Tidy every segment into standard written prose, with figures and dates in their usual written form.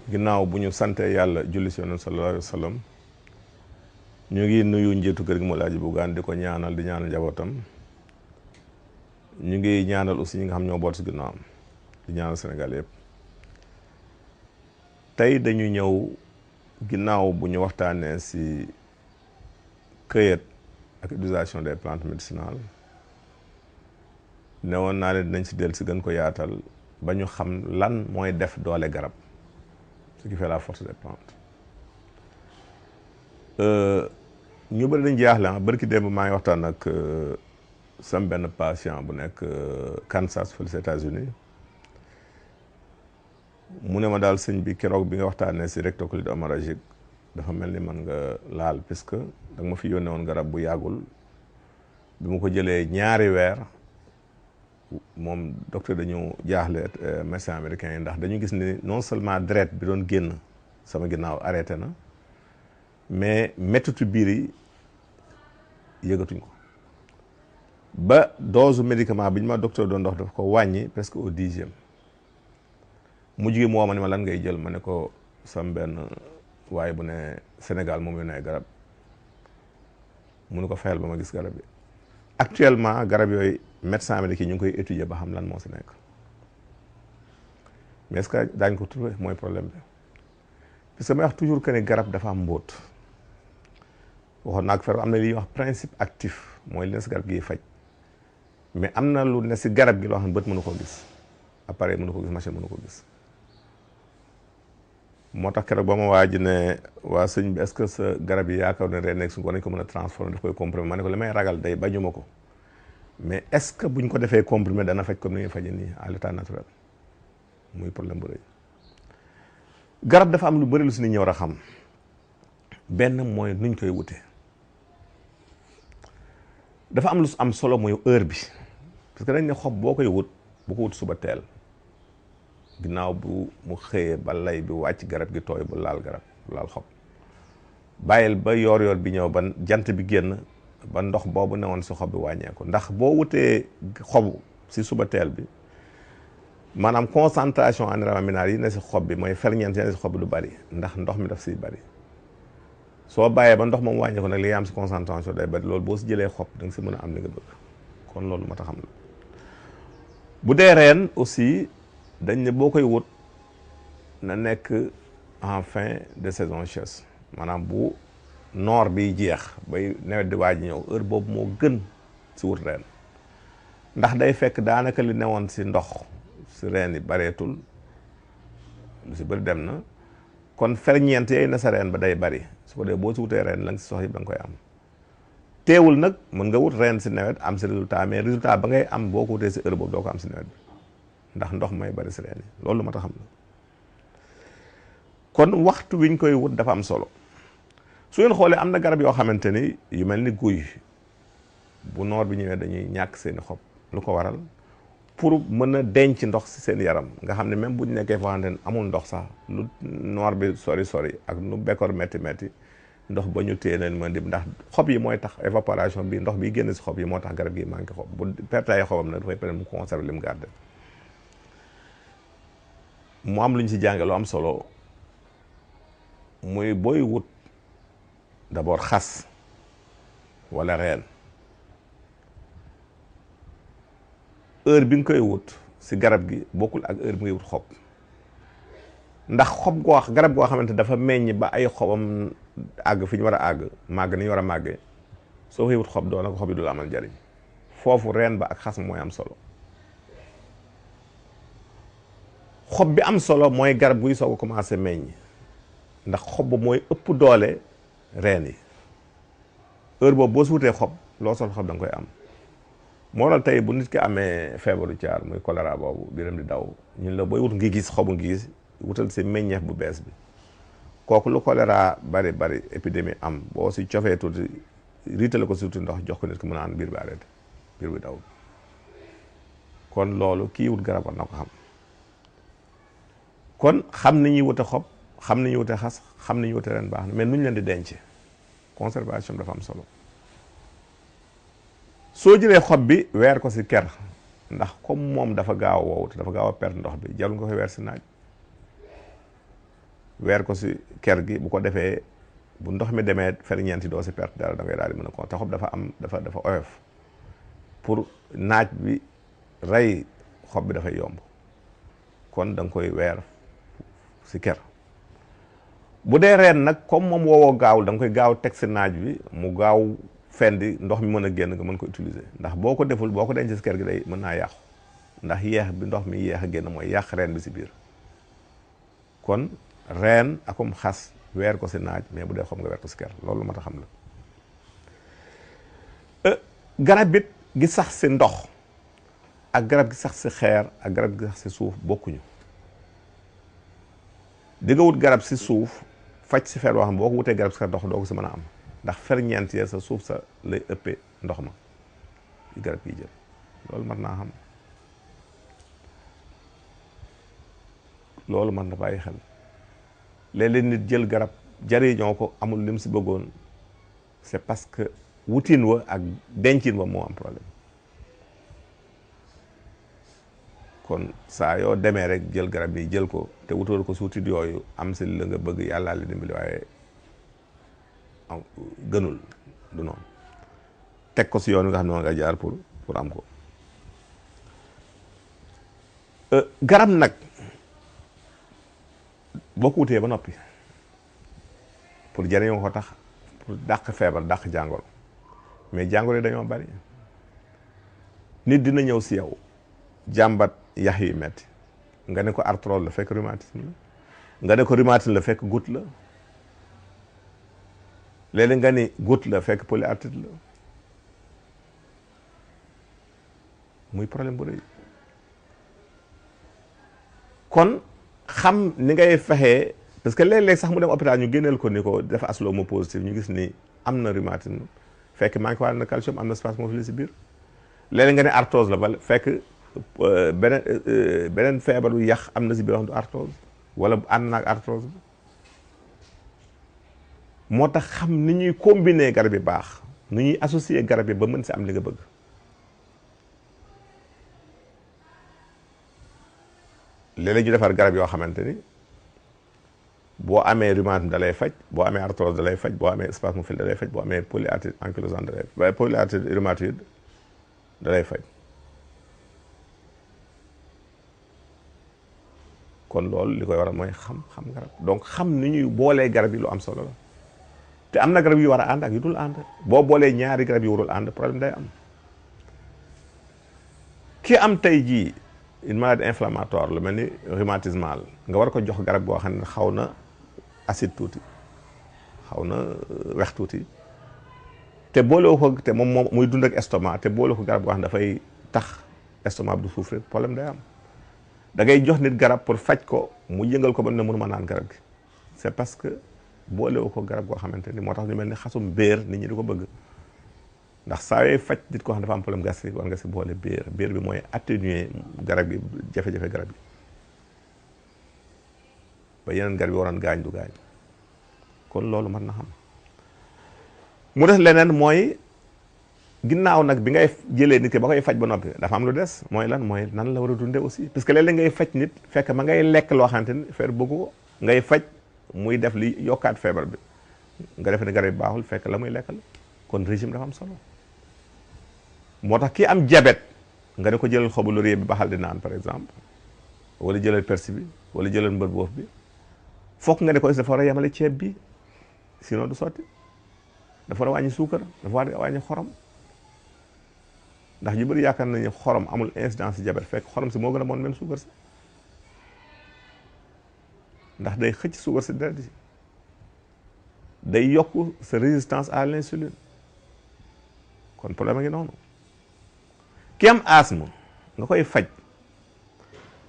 ginnaaw bu ñu sante yàlla julli si yonent sallallahu alayhi wa sallam ñu ngi nuyu njiitu kër gi mu laaji Bougane di ko ñaanal di ñaanal njabootam ñu ngi ñaanal aussi ñi nga xam ñoo boot si ginnaawam di ñaanal Sénégal yëpp. tey dañu ñëw ginnaaw bu ñu waxtaanee si cueillette ak utilisation des plantes médicinales ne woon naa leen dinañ si dellu si gën ko yaatal ba ñu xam lan mooy def doole garab ce qui fait la force des plantes. ñu bëri dañ jaaxle bërki démb maa ngi waxtaan ak sam benn patient bu nekk Kansas fële aux États-Unis mu ne ma daal sëñ bi keroog bi nga waxtaanee si rectocolite hémorragique dafa mel ni man nga laal puisque da nga ma fi yónnee woon garab bu yàggul bi ma ko jëlee ñaari weer moom docteur dañu jaaxle médecin américain yi ndax dañu gis ni non seulement deret bi doon génn sama ginnaaw arrêté na mais méttitu biir yi yëgatuñ ko ba dose médicament bi ñu ma docteur doon dox daf ko wàññi presque au 10e mu jigee mu woo ma ne ma lan ngay jël ma ne ko sam benn waaye bu ne Sénégal moom yónnee garab mu ne ko fayal ba ma gis garab yi actuellement garab yooyu médecin américain ñu ngi koy étudier ba xam lan moo si nekk mais est-ce que daañ ko trouver mooy problème bi parce que may wax toujours que ne garab dafa am mbóot waxoon naa ko fer am na li ñuy wax principe actif mooy li ne si garab gi faj mais am na lu ne si garab gi loo xam ne bët mënu ko gis appareil mënu ko gis machine mënu ko gis moo tax keroog ba ma waa ji ne waa sëñ bi est-ce que sa garab yi yaakaar ne ren nekk su ko nañ ko mën a transformer daf koy comprimé ma ne ko li may ragal day bañuma ko mais est-ce que buñ ko defee comprimé dana faj comme ni ñuy faje nii à l'état naturel muy problème bu rëy garab dafa am lu bëri lu si nit ñi war a xam benn mooy nuñ koy wute dafa am lu am solo mooy heure bi parce que dañ ne xob boo koy wut bu ko wut suba teel ginnaaw bu mu xëyee ba lay bi wàcc garab gi tooy bu laal garab bu laal xob bàyyil ba yoor bi ñëw ba jant bi génn ba ndox boobu newoon si xob bi wàññeeku ndax boo wutee xobu si suba teel bi maanaam concentration en éléments minéraux yi ne si xob bi mooy ferñeent yi ne si xob bi du bari ndax ndox mi daf siy bari soo bàyyee ba ndox moom wàññeeku nag li nga am si concentration day bari loolu boo si jëlee xob da nga si mën a am li nga bëgg kon loolu moo tax xam la bu dee reen aussi dañ ne boo koy wut na nekk en fin de saison sèche maanaam bu noor biy jeex bay nawet di waaj ñëw heure boobu moo gën si wut reen ndax day fekk daanaka li newoon si ndox si reen yi bareetul lu si bëri dem na kon ferñeent yooyu na sa reen ba day bari su ko dee boo si wutee reen la nga si sox yi da nga koy am teewul nag mën nga wut reen si nawet am si résultat mais résultat ba ngay am boo ko wutee si heure boobu doo ko am si nawet bi ndax ndox may bari si reen yi loolu ma tax xam la kon waxtu wiñ koy wut dafa am solo su ngeen xoolee am na garab yoo xamante ni yu mel ni guy bu noor bi ñëwee dañuy ñàkk seeni xob lu ko waral pour mën a denc ndox si seen yaram nga xam ne même bu ñu nekkee foo xamante ne amul ndox sax lu noor bi sori ak nu bekkoor métti ndox ba ñu téye leen mën di ndax xob yi mooy tax évaporation bi ndox bi génn si xob yi moo tax garab gi manqué xob bu pertaay xobam nag dafay permettre mu conserver li mu garder mu am lu ñu si jànge lu am solo muy booy wut d'abord xas wala reen heure bi nga koy wut si garab gi bokkul ak heure bi ngay wut xob ndax xob garab goo xamante dafa meññ ba ay xobam àgg fi ñu war a àgg màgg ni ñu war a màggee soo koy wut xob doo na ko xob yi du la amal njariñ foofu reen ba ak xas mooy am solo xob bi am solo mooy garab guy soog a commencé meññ ndax xob ba mooy ëpp doole reen yi heure boobu boo si wutee xob loo sol xob da nga koy am moo waral tey bu nit ki amee feebaru caar muy choléra boobu biram di daw ñun la booy wut ngi gis xobu ngi gis wutal si meññeef bu bees bi kooku lu choléra bari épidémie am boo si cofee tuuti riitale ko si tuuti ndox jox ko nit ki mën a an biir bi arrêté biir bi daw kon loolu kii wut garab war na ko xam kon xam ni ñuy wute xob xam ni ñuy wute xas xam ni ñuy wute ren baax na mais nuñ leen di denc conservation dafa am solo soo jëlee xob bi weer ko si ker ndax comme moom dafa gaaw a wow te dafa gaaw a perdre ndox bi jarul nga koy weer si naaj weer ko si ker gi bu ko defee bu ndox mi demee ferñeent yi doo si perte dara da ngay daal di mën a ko te xob dafa am dafa oyof pour naaj bi rey xob bi dafay yomb kon da nga koy weer si ker. bu dee reen nag comme moom woowoo gaawul da nga koy gaaw teg si naaj bi mu gaaw fendi ndox mi mën a génn nga mën ko utiliser ndax boo ko deful boo ko denc si ker gi day mën naa yàqu ndax yeex bi ndox mi yeex a génn mooy yàq reen bi si biir. kon reen akum xas weer ko si naaj mais bu dee xob nga weer ko si ker loolu mat a xam la. garab it gi sax si ndox ak garab gi sax si xeer ak garab gi sax si suuf bokkuñu. di nga wut garab si suuf faj si fer boo xam boo ko wutee garab si ndox doo ko si mën a am ndax ferñeent ya sa suuf sa lay ëppee ndox ma garab yi jël loolu mat naa xam. loolu mën na bàyyi xel léeg-léeg nit jël garab jariñoo ko amul lim si bëggoon c'est parce que wutin wa ak dencin wa moo am problème. kon saa yoo demee rek jël garab yi jël ko te wutoor ko suutit yooyu am si la nga bëgg yàllaa li dimbali waaye gënul du noonu teg ko si yoon wi nga xam ne noonu nga jaar pour am ko. garab nag boo ko wutee ba noppi pour jëriñoo ko tax pour dàq feebar dàq jàngoro mais jàngoro yi dañoo bari. nit dina ñëw si yow jàmbat yax yi metti nga ne ko arthrose la fekk rhumatisme la nga ne ko rhumatisme la fekk goutte la léeg-léeg nga ni goutte la fekk polyarthrite la muy problème bu rëy. kon xam ni ngay fexee parce que léeg-léeg sax mu dem hôpital ñu génneel ko ni ko dafa aslo positif ñu gis ni am na rhumatisme fekk manqué waale na calcium am na spasmophilie si biir. léeg-léeg nga ne arthrose la bal fekk beneen feebaru yax am na si biir wax du arthrose wala ànd naag arthrose bi. moo tax xam ni ñuy combiner garab yi baax ni ñuy associer garab yi ba mën si am li nga bëgg. léeg-léeg ñu defar garab yoo xamante ni boo amee rhumatisme da lay faj boo amee arthrose da lay faj boo amee spasmophilie da lay faj boo amee polyarthrite ankylosante da lay polyarthrite rhumatoïde da lay faj. kon loolu li koy waral mooy xam garab donc xam ni ñuy boolee garab yi lu am solo la te am na garab yu war a ànd ak yu dul ànd boo boolee ñaari garab yu warul ànd problème day am. ki am tey jii une maladie inflammatoire lu mel ni rhumatismal nga war ko jox garab boo xam ne xaw na acide tuuti xaw na wex tuuti te boole ko te moom muy dund ak estomac te boole ko garab boo xam ne dafay tax estomac du souffrir problème day am. da ngay jox nit garab pour faj ko mu yëngal ko ba ne mënuma naan garab gi c'est parce que boolewu ko garab goo xamante ni moo tax ñu mel ni xasum béer nit ñi di ko bëgg ndax saa yooy faj nit koo xam dafa am problème gastrique war nga si boole béer bi mooy atténuer garab gi jafe-jafe garab gi ba yeneen garab yi waroon gaañ du gaañ kon loolu mën na xam. mu des leneen mooy ginnaaw nag bi ngay jëlee nit ki ba koy faj ba noppi dafa am lu des mooy lan mooy nan la war a dundee aussi parce que léeg-léeg ngay faj nit fekk ma ngay lekk loo xamante ni feer bëggu ko ngay faj muy def li yokkaat feebar bi nga def ne garab yi baaxul fekk la muy lekk la kon régime dafa am solo. moo tax kii am diabète nga ne ko jëlal xobu laurier bi baxal di naan par exemple wala jëlal persil bi wala jëlal mbër boof bi fokk nga ne ko dafa war a yemale ceeb bi sinon du sotti dafa war a wàññi suukar dafa war a wàññi xorom ndax ñu bëri yaakaar nañu xorom amul incidence si diabète fekk xorom si moo gën a bon même suukar si ndax day xëcc suukar si deret si day yokk sa résistance à l'insuline kon problème a ngi noonu. ki am asthme nga koy faj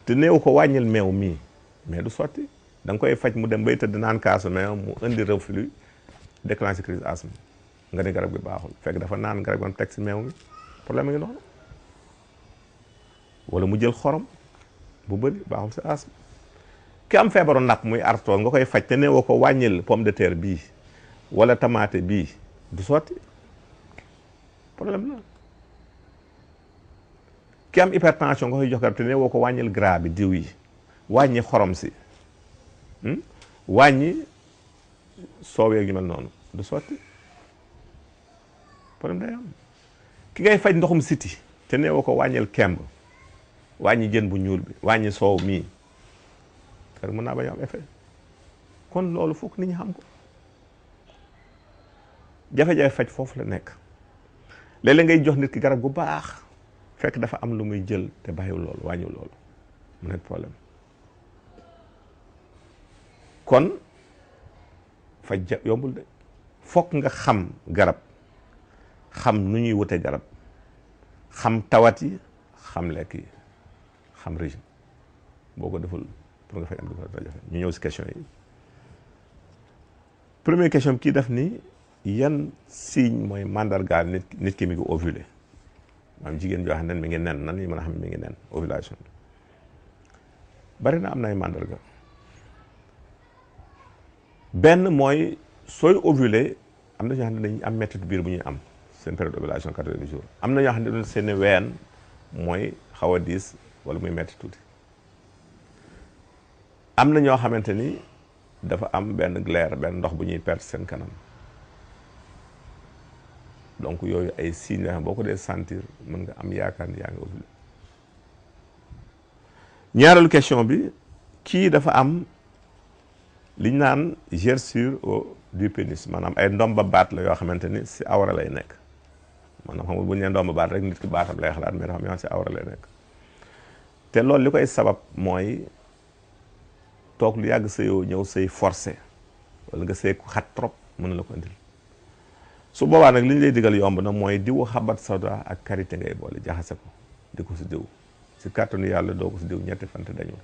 te néew ko wàññil meew mii mais du sotti da nga koy faj mu dem bay tëdd naan kaasu meew mu indi reflux déclenché crise asthme nga ne garab gi baaxul fekk dafa naan garab gi teg si meew mi problème a ngi noonu. wala mu jël xorom bu bëri baaxul si asthme. ki am feebaru napp muy arthrose nga koy faj te néew ko wàññil pomme de terre bii wala tomate bii du sotti problème la. ki am hypertension nga koy jox garab te ne woo ko wàññil gras bi diw yi wàññi xorom si wàññi soow yeeg ñu mel noonu du sotti problème day am. ki ngay faj ndoxum siti te neewoo ko wàññil kemb wàññi jën bu ñuul bi wàññi soow mii kër mën naa bañ am effet. kon loolu fokk nit ñi xam ko jafe-jafe faj foofu la nekk. léeg-léeg ngay jox nit ki garab gu baax fekk dafa am lu muy jël te bàyyiwul loolu wàññiwul loolu mu nekk problème. kon faj yombul de fokk nga xam garab xam nu ñuy wute garab xam tawat yi xam lekk yi xam régime boo ko deful pour nga fay am dafa jafe. ñu ñëw si question yi. première question bi kii def ni yan signe mooy mandargaal nit ki mi ngi ovulé maanaam jigéen joo xam ne mi ngi nen nan ñu mën a xam ne mi ngi nen ovulation bari na am na ay mandarga. benn mooy sooy ovulé am na ñoo xam ne dañuy am métti biir bu ñuy am seen période ovulation 80 jours am na ñoo xam ne seen ween mooy xaw a diis wala muy métti tuuti. am na ñoo xamante ni dafa am benn glaire benn ndox bu ñuy perte seen kanam donc yooyu ay signes yoo xam boo ko dee sentir mën nga am yaakaar ni yaa ngi ovulé. ñaareelu question bi kii dafa am li ñu naan gerçure du pénis maanaam ay ndomba baat la yoo xamante ni si awra lay nekk maanaam xam nga bu ñu nee ndomba baat rek nit ki baatam lay xalaat mais dafa am yoo xam si awra lay nekk te loolu li koy sabab mooy toog lu yàgg sëyoo ñëw sëy forcé wala nga sëy ku xat trop mën na la ko indil. su boobaa nag li ñu lay digal yomb na mooy diwu xabat soda ak karité ngay boole jaxase ko di ko si diw si kàttanu yàlla doo ko si diw ñetti fante dañu